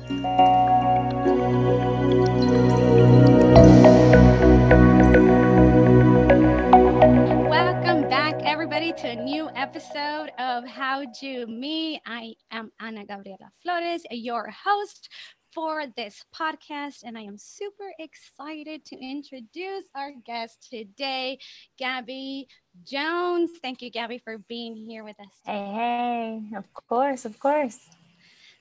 Welcome back, everybody, to a new episode of How Do Me. I am Ana Gabriela Flores, your host for this podcast, and I am super excited to introduce our guest today, Gabi Jones. Thank you, Gabi, for being here with us Hey, today. hey, of course, of course.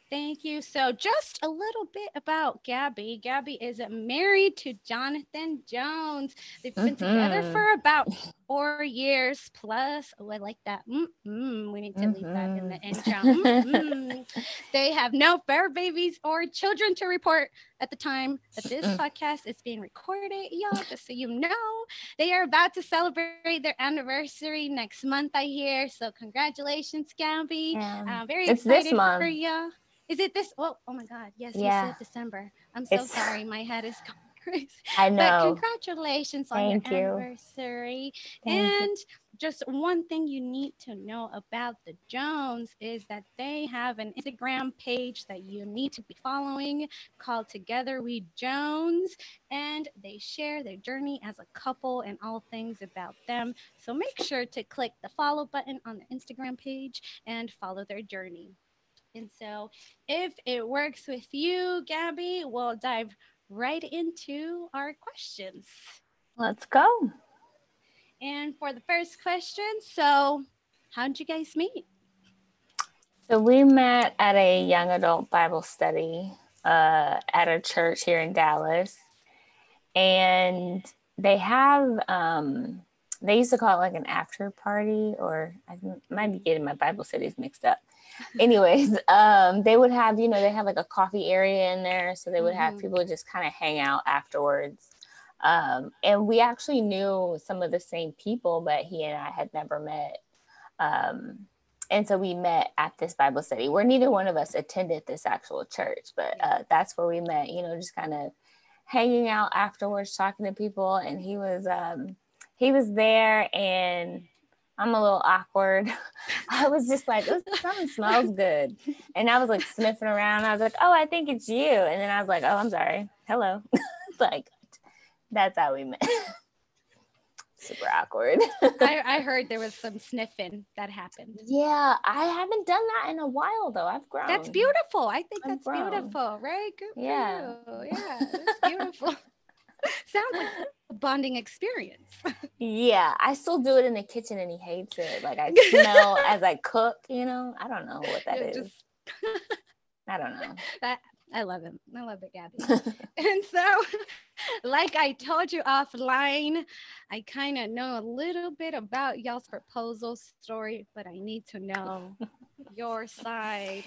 Thank you. So, just a little bit about Gabi. Gabi is married to Jonathan Jones. They've been together Mm-hmm. for about 4 years plus. Oh, I like that. We need to leave that in Mm-hmm. the intro. They have no fur babies or children to report at the time that this podcast is being recorded, y'all, just so you know. They are about to celebrate their anniversary next month, I hear. So, congratulations, Gabi. Yeah. Very It's this excited for month. you. Is it this? Oh my God. Yes, you Yeah. said December. I'm so It's, sorry. My head is going crazy. I But know. congratulations on your Thank you. anniversary. Thank you. And just one thing you need to know about the Jones is that they have an Instagram page that you need to be following called Together We Jones. And they share their journey as a couple and all things about them. So make sure to click the follow button on the Instagram page and follow their journey. And so, if it works with you, Gabi, we'll dive right into our questions. Let's go. And for the first question, so how did you guys meet? So we met at a young adult Bible study at a church here in Dallas. And they have they used to call it like an after party, or I might be getting my Bible studies mixed up. Anyways, they would have, they have like a coffee area in there, so they would have people just kind of hang out afterwards. And we actually knew some of the same people, but he and I had never met. um, and so we met at this Bible study where neither one of us attended this actual church, but that's where we met, just kind of hanging out afterwards, talking to people. And he was there, and I'm a little awkward. I was just like, oh, something smells good. And I was like sniffing around. I was like, oh, I think it's you. And then I was like, oh, I'm sorry. Hello. Like, that's how we met. Super awkward. I heard there was some sniffing that happened. Yeah, I haven't done that in a while though. I've That's grown. beautiful. I think I've that's grown. beautiful, right? Good for Yeah. you. Yeah, that's beautiful. Sounds like a bonding experience. Yeah, I still do it in the kitchen and he hates it. Like I smell as I cook, I don't know what that Yeah, is. just I don't know. that I love him. I love it, Gabby. And so, like I told you offline, I kind of know a little bit about y'all's proposal story, but I need to know your side.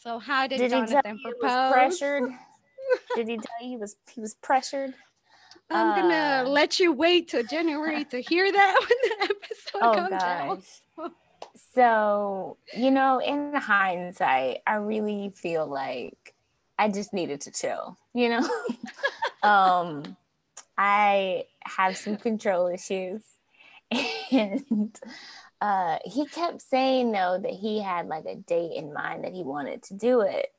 So, how did Did he tell Jonathan you he was propose? pressured? Did he tell you he was pressured? I'm gonna let you wait till January to hear that when the episode Oh comes out. gosh. So, in hindsight, I really feel like I just needed to chill. um I have some control issues. And he kept saying though that he had like a date in mind that he wanted to do it.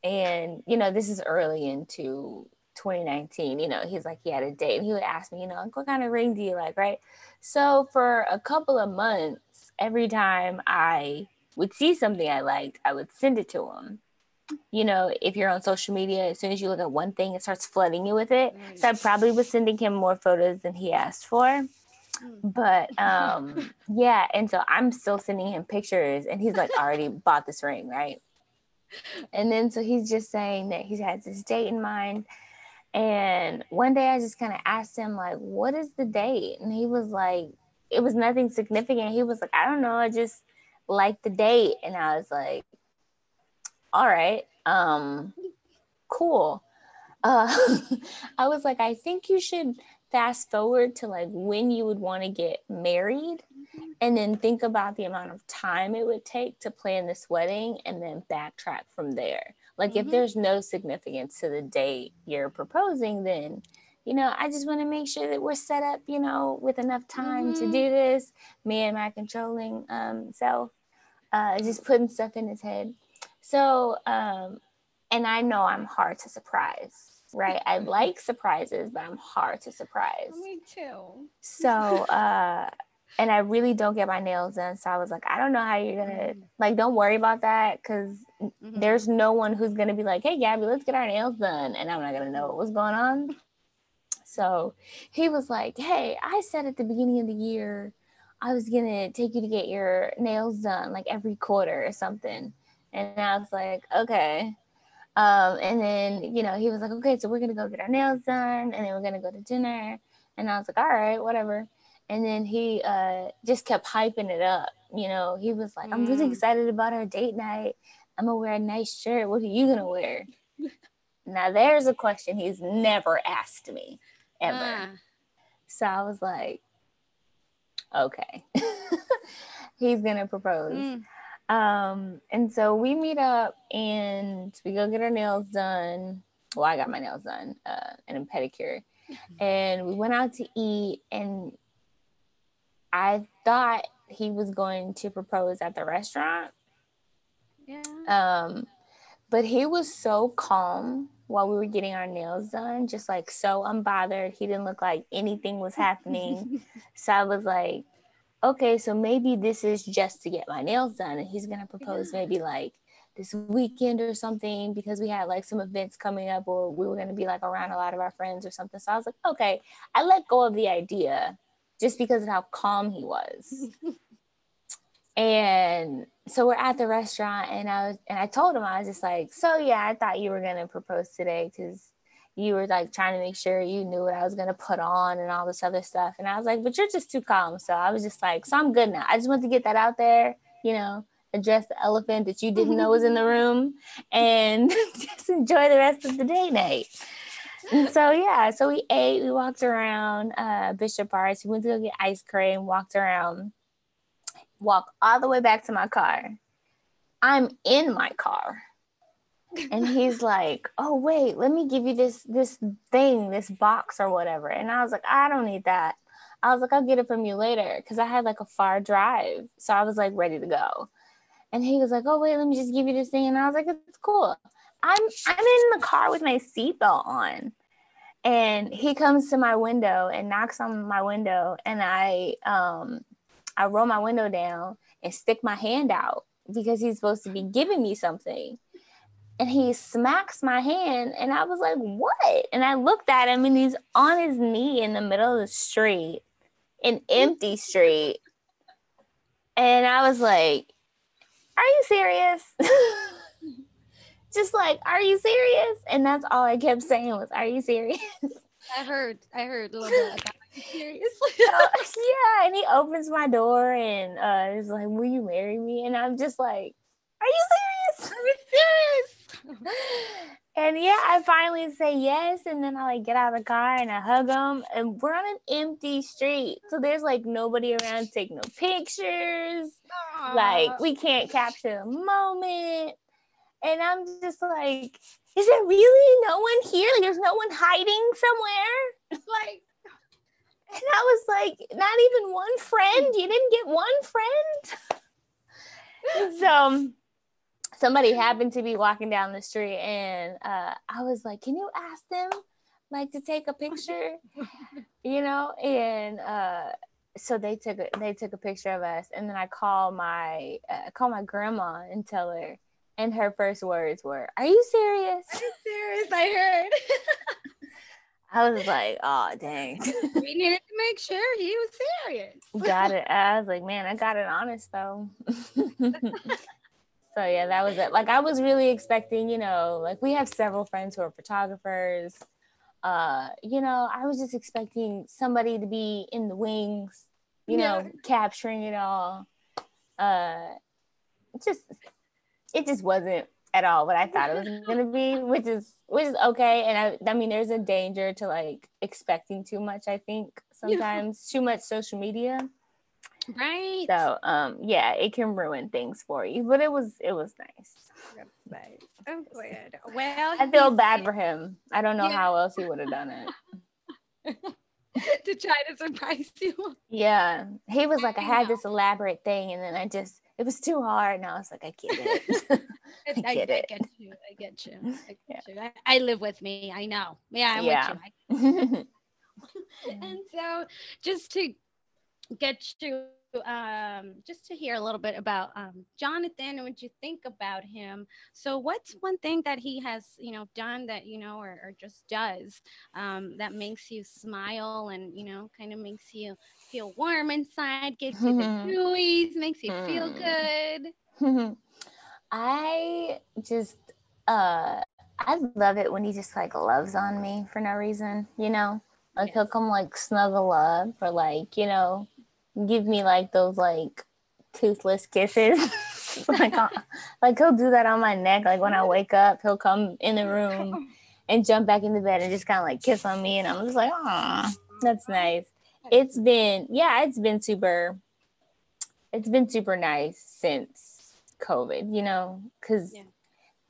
And this is early into 2019. He's like, he had a date, and he would ask me, like, what kind of ring do you like, right? So for a couple of months, every time I would see something I liked, I would send it to him. If you're on social media, as soon as you look at one thing, it starts flooding you with it. Right. So I probably was sending him more photos than he asked for. But yeah, and so I'm still sending him pictures, and he's like already bought this ring, right? And then so he's just saying that he has this date in mind. And one day I just kind of asked him, like, what is the date? And he was like, it was nothing significant. He was like, I don't know, I just like the date. And I was like, all right, cool. uh I was like, I think you should fast forward to like when you would want to get married, and then think about the amount of time it would take to plan this wedding, and then backtrack from there. Like, if there's no significance to the date you're proposing, then I just want to make sure that we're set up, with enough time to do this. Me and my controlling self, just putting stuff in his head. So And I know I'm hard to surprise, right? I like surprises, but I'm hard to surprise. Me too. So, and I really don't get my nails done. So I was like, I don't know how you're gonna, like, don't worry about that, because there's no one who's gonna be like, hey, Gabby, let's get our nails done, and I'm not gonna know what's going on. So he was like, hey, I said at the beginning of the year I was gonna take you to get your nails done like every quarter or something. And I was like, okay. And then, you know, he was like, okay, so we're gonna go get our nails done, and then we're gonna go to dinner. And I was like, all right, whatever. And then he just kept hyping it up. You know, he was like, I'm really excited about our date night. I'm gonna wear a nice shirt. What are you gonna wear? Now there's a question he's never asked me, ever. So I was like, okay, he's gonna propose. And so we meet up and we go get our nails done. Well, I got my nails done and a pedicure. And we went out to eat, and I thought he was going to propose at the restaurant. Yeah. But he was so calm while we were getting our nails done, just like so unbothered. He didn't look like anything was happening. So I was like, okay, so maybe this is just to get my nails done, and he's gonna propose maybe like this weekend or something, because we had like some events coming up, or we were gonna be like around a lot of our friends or something. So I was like, okay, I let go of the idea just because of how calm he was. And so we're at the restaurant, and I told him, I was just like, so yeah, I thought you were gonna propose today because you were like trying to make sure you knew what I was gonna put on and all this other stuff. And I was like, but you're just too calm. So I was just like, so I'm good now. I just want to get that out there, you know, address the elephant that you didn't know was in the room, and just enjoy the rest of the day night. And so yeah, so we ate, we walked around Bishop Arts, we went to go get ice cream, walked around, walk all the way back to my car. I'm in my car. And he's like, oh, wait, let me give you this thing, this box or whatever. And I was like, I don't need that. I was like, I'll get it from you later, because I had like a far drive. So I was like ready to go. And he was like, oh, wait, let me just give you this thing. And I was like, it's cool. I'm in the car with my seatbelt on. And he comes to my window and knocks on my window. And I roll my window down and stick my hand out because he's supposed to be giving me something. And he smacks my hand, and I was like, what? And I looked at him, and he's on his knee in the middle of the street, an empty street. And I was like, are you serious? Just like, are you serious? And that's all I kept saying was, are you serious? I heard a little bit about it. Seriously. Yeah, and he opens my door and is like, will you marry me? And I'm just like, are you serious? Are you serious? And yeah, I finally say yes, and then I like get out of the car and I hug him, and we're on an empty street, so there's like nobody around to take no pictures. Like, we can't capture the moment. And I'm just like, is there really no one here? Like, there's no one hiding somewhere? Like, and I was like, not even one friend? You didn't get one friend? And so somebody happened to be walking down the street, and I was like, can you ask them like to take a picture? You know? And so they took a picture of us, and then I call my grandma and tell her, and her first words were, are you serious? Are you serious? I heard. I was like, oh, dang. We needed to make sure he was serious. Got it. I was like, man, I got it honest, though. So, yeah, that was it. Like, I was really expecting, you know, like, we have several friends who are photographers. You know, I was just expecting somebody to be in the wings, you know, capturing it all. It just wasn't at all what I thought it was going to be, which is okay. And I mean, there's a danger to like expecting too much, I think sometimes too much social media. Right. So, yeah, it can ruin things for you, but it was nice. That's nice. Oh, good. Well, I feel bad for him. I don't know how else he would have done it. To try to surprise you. Yeah. He was like, I had this elaborate thing, and then I just it was too hard. And I was like, I get it. I I get it. get you. I get you. I Yeah. get you. I live with me. I know. Yeah, I'm with you. Yeah. And so, just to get you just to hear a little bit about Jonathan and what you think about him. So what's one thing that he has, done that, or just does, that makes you smile and, kind of makes you feel warm inside, gives you the gooeyes, makes you feel good? I just I love it when he just like loves on me for no reason, you know? Like he'll Yes. come like snuggle up or like, give me like those like toothless kisses. like like he'll do that on my neck. Like when I wake up, he'll come in the room and jump back in the bed and just kind of like kiss on me, and I'm just like, "Aw, that's nice." It's been super nice since COVID, because Yeah.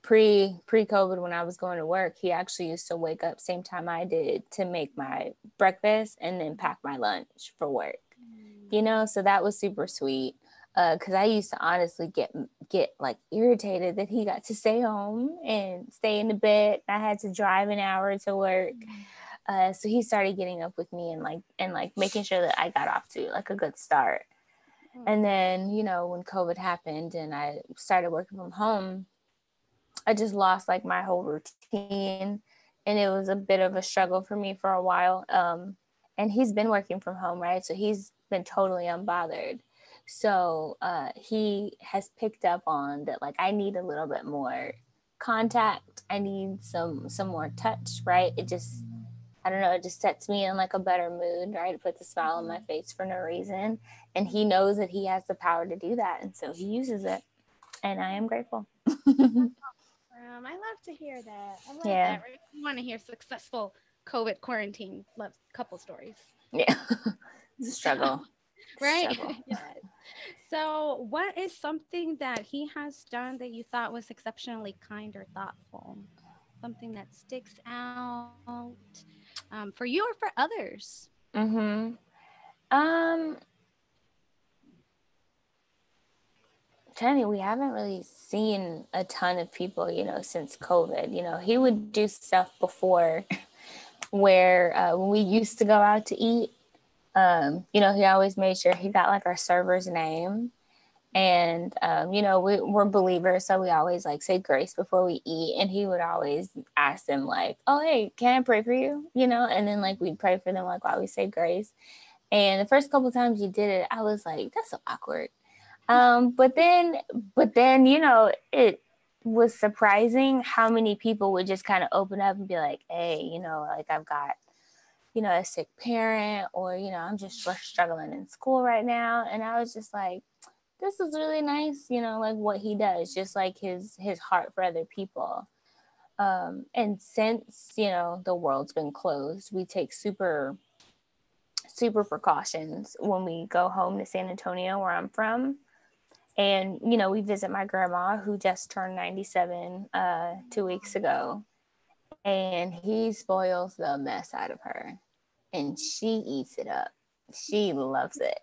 pre-COVID, when I was going to work, he actually used to wake up same time I did to make my breakfast and then pack my lunch for work. So that was super sweet. Because I used to honestly get like irritated that he got to stay home and stay in the bed. I had to drive an hour to work. So he started getting up with me and making sure that I got off to like a good start. And then, when COVID happened and I started working from home, I just lost like my whole routine, and it was a bit of a struggle for me for a while. And he's been working from home, right? So he's been totally unbothered. So he has picked up on that, like, I need a little bit more contact. I need some more touch, right? I don't know, it just sets me in like a better mood, right? It puts a smile on my face for no reason. And he knows that he has the power to do that. And so he uses it. And I am grateful. I love to hear that. I love Yeah. that. Right? You want to hear successful COVID quarantine love couple stories. Yeah. It's a So, struggle. right? Struggle. Yes. So, what is something that he has done that you thought was exceptionally kind or thoughtful? Something that sticks out for you or for others? Mm-hmm. Um, Tony, we haven't really seen a ton of people, since COVID. He would do stuff before where when we used to go out to eat, he always made sure he got like our server's name. And we're believers, so we always like say grace before we eat, and he would always ask them like, oh, hey, can I pray for you, and then like we'd pray for them like while we say grace. And the first couple times you did it, I was like, that's so awkward. But then it was surprising how many people would just kind of open up and be like, hey, like I've got a sick parent, or I'm just struggling in school right now. And I was just like, this is really nice, like what he does, just like his heart for other people. And since the world's been closed, we take super super precautions when we go home to San Antonio, where I'm from. And we visit my grandma, who just turned 97 2 weeks ago, and he spoils the mess out of her, and she eats it up. She loves it.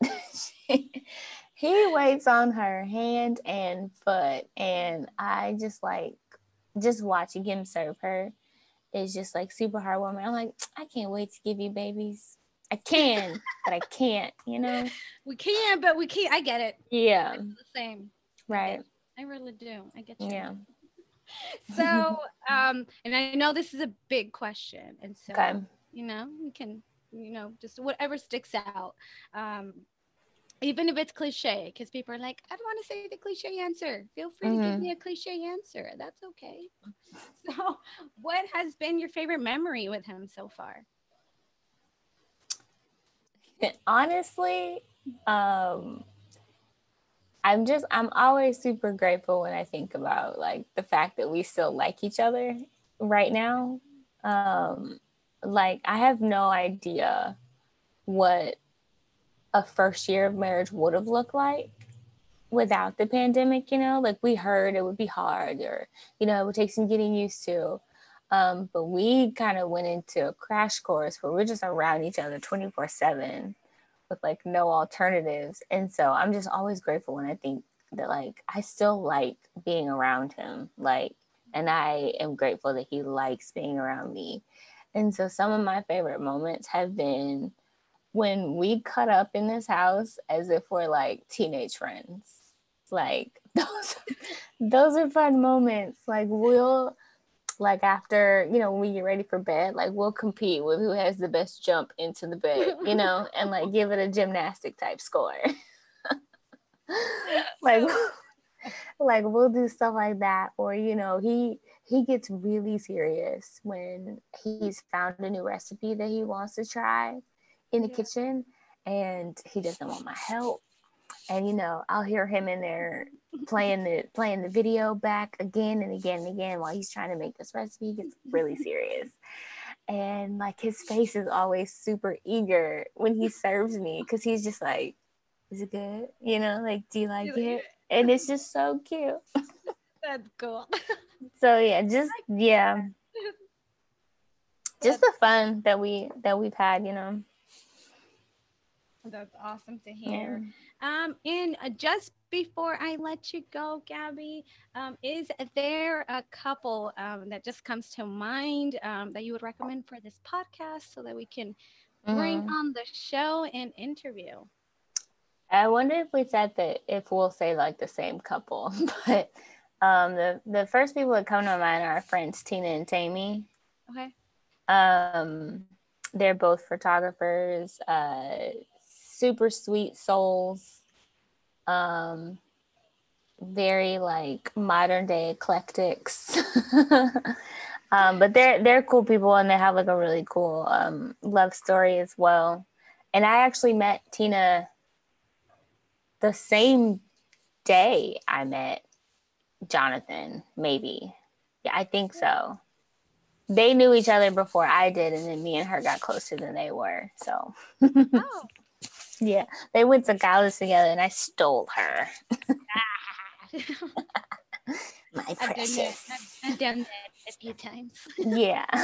He waits on her hand and foot, and I just watching him serve her is just like super heartwarming. I'm like, I can't wait to give you babies. I can, but I can't. We can, but we can't. I get it. Yeah. I feel the same. I get Right. it. I really do. I get you. Yeah. So, and I know this is a big question, and Okay. so we can, just whatever sticks out. Um, Even if it's cliche, because people are like, I don't want to say the cliche answer. Feel free to give Mm-hmm. me a cliche answer. That's okay. So, what has been your favorite memory with him so far? Honestly, um, I'm always super grateful when I think about like the fact that we still like each other right now. Um, like I have no idea what a first year of marriage would have looked like without the pandemic. Like we heard it would be hard, or it would take some getting used to. But we kind of went into a crash course where we're just around each other 24/7 with like no alternatives. And so I'm just always grateful when I think that like I still like being around him, like, and I am grateful that he likes being around me. And so some of my favorite moments have been when we cut up in this house as if we're like teenage friends. Like those are fun moments. Like we'll like after, you know, when we get ready for bed, like we'll compete with who has the best jump into the bed, you know, and like give it a gymnastic type score. Like like we'll do stuff like that. Or, you know, he gets really serious when he's found a new recipe that he wants to try in the Yeah. kitchen and he doesn't want my help. And you know, I'll hear him in there playing the video back again and again and again while he's trying to make this recipe. He gets really serious. And like his face is always super eager when he serves me because he's just like, is it good? You know, like, do you like it? And it's just so cute. That's cool. So yeah, just yeah, just That's, the fun that we've had, you know. that's awesome to Yeah. hear. And just before I let you go, Gabby, is there a couple that just comes to mind that you would recommend for this podcast so that we can bring Mm-hmm. on the show and interview? I wonder if we said that if we'll say like the same couple, but the first people that come to mind are our friends Tina and Tammy. Okay. They're both photographers, super sweet souls, um, very like modern day eclectics. But they're cool people and they have like a really cool love story as well. And I actually met Tina the same day I met Jonathan, maybe. Yeah, I think so. They knew each other before I did, and then me and her got closer than they were. So, Oh. yeah, they went to college together, and I stole her. My I've done that. precious. I've done that a few times. Yeah. I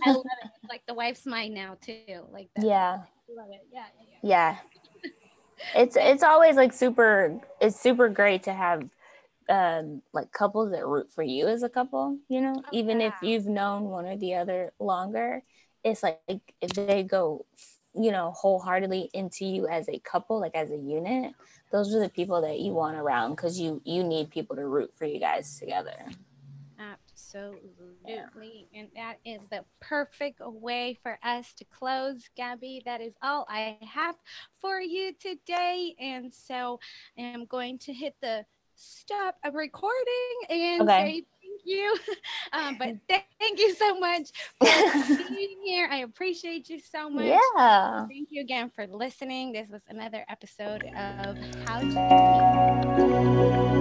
love it. It's like the wife's mine now too. Like that's Yeah. love it. Yeah, yeah, Yeah. yeah. It's always like super. It's super great to have like couples that root for you as a couple, you know, Oh even if yeah. you've known one or the other longer. It's like if they go, you know, wholeheartedly into you as a couple, like as a unit, those are the people that you want around because you need people to root for you guys together. Yeah. Absolutely. And that is the perfect way for us to close, Gabby. That is all I have for you today. And so I'm going to hit the stop of recording and Okay. say thank you. But thank you so much for being here. I appreciate you so much. Yeah. Thank you again for listening. This was another episode of How to Eat.